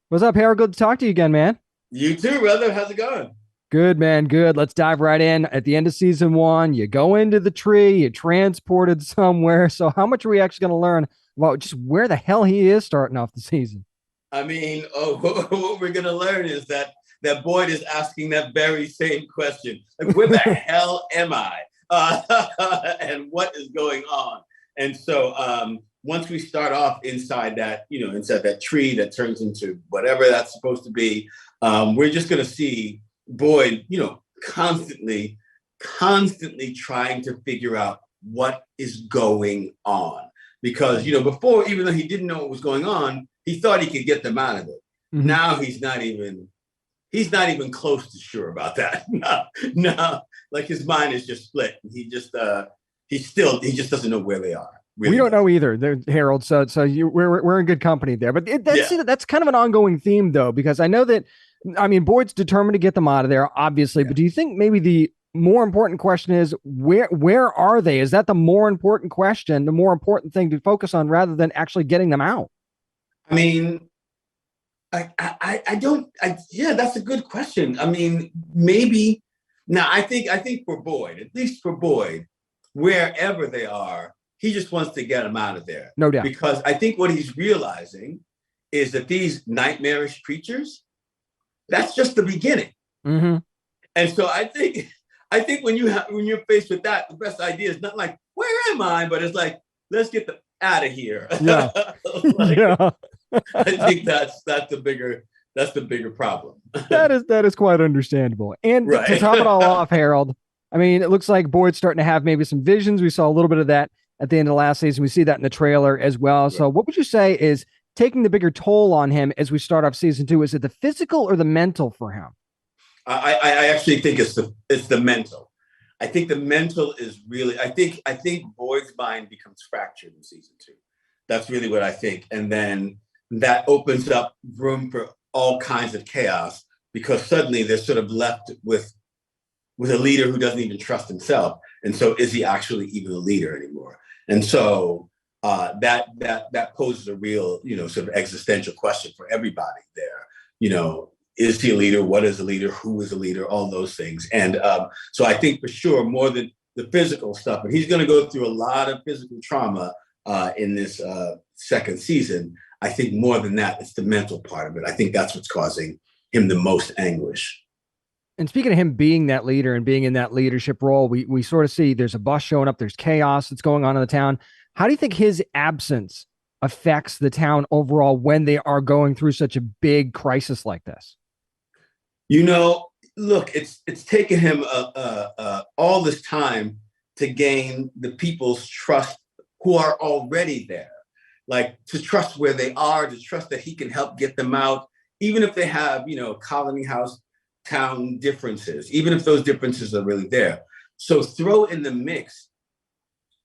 What's up, Harold? Good to talk to you again, man. You too, brother. How's it going? Good, man. Good. Let's dive right in. At the end of season one, you go into the tree, you transported somewhere. So, how much are we actually going to learn about just where the hell he is starting off the season? I mean, what we're gonna learn is that Boyd is asking that very same question: like, where the hell am I? And what is going on? And so, once we start off inside inside that tree that turns into whatever that's supposed to be, we're just gonna see Boyd, constantly trying to figure out what is going on. Because before, even though he didn't know what was going on, he thought he could get them out of it. Mhm. Now he's not even close to sure about that. No, no, like his mind is just split. He just doesn't know where they are. We Really don't know doesn't. either, Harold. We're in good company there. But Yeah, that's kind of an ongoing theme, though, because I know that Boyd's determined to get them out of there, obviously. yeah. But do you think maybe the more important question is where are they? Is that the more important question, the more important thing to focus on, rather than actually getting them out? I mean, I don't. Yeah, that's a good question. I mean, maybe now. I think for Boyd, at least for Boyd, wherever they are, he just wants to get them out of there No doubt. because I think what he's realizing is that these nightmarish creatures, that's just the beginning. Mm-hmm. And so I think when you're faced with that, the best idea is not like where am I, but it's like let's get the out of here. Yeah. Like Yeah. I think that's the bigger problem. That is quite understandable. And to Right. top it all off, Harold, it looks like Boyd's starting to have maybe some visions. We saw a little bit of that at the end of last season. We see that in the trailer as well. So, what would you say is taking the bigger toll on him as we start off season two? Is it the physical or the mental for him? I actually think it's the mental. I think the mental is really. I think Boyd's mind becomes fractured in season two. That's really what I think, and then that opens up room for all kinds of chaos because suddenly they're sort of left with a leader who doesn't even trust himself, and so is he actually even a leader anymore? And so that poses a real sort of existential question for everybody there. Is he a leader? What is a leader? Who is a leader? All those things. And so I think for sure more than the physical stuff, but he's going to go through a lot of physical trauma in this second season. I think more than that, it's the mental part of it. I think that's what's causing him the most anguish. And speaking of him being that leader and being in that leadership role, we sort of see there's a bus showing up, there's chaos that's going on in the town. How do you think his absence affects the town overall when they are going through such a big crisis like this? You know, Look, it's taken him all this time to gain the people's trust who are already there, like to trust where they are, to trust that he can help get them out, even if they have colony house town differences, even if those differences are really there. So throw in the mix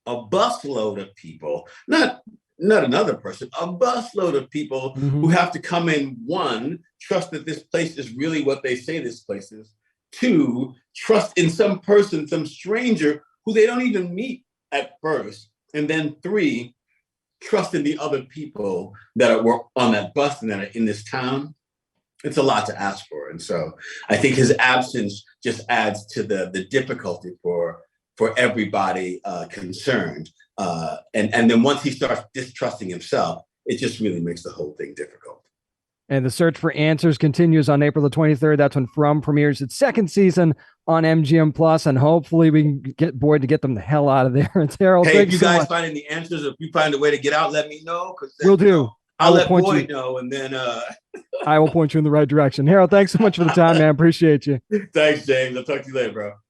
a busload of people, not another person, a busload of people who Mm-hmm. have to come in, one, trust that this place is really what they say this place is, two, trust in some person, some stranger who they don't even meet at first, and then three, trust in the other people that were on that bus and that are in this town. It's a lot to ask for. And so I think his absence just adds to the difficulty for everybody concerned. And then once he starts distrusting himself, it just really makes the whole thing difficult. And the search for answers continues on April the 23rd. That's when From premieres its second season on MGM Plus, and hopefully we can get Boyd to get them the hell out of there. It's Harold. Hey, if Thanks you so guys much. find any answers, if you find a way to get out, let me know because then Will do. I I'll will let point Boyd you. know, and then I will point you in the right direction. Harold, thanks so much for the time, man. Appreciate you. thanks, James. I'll talk to you later, bro.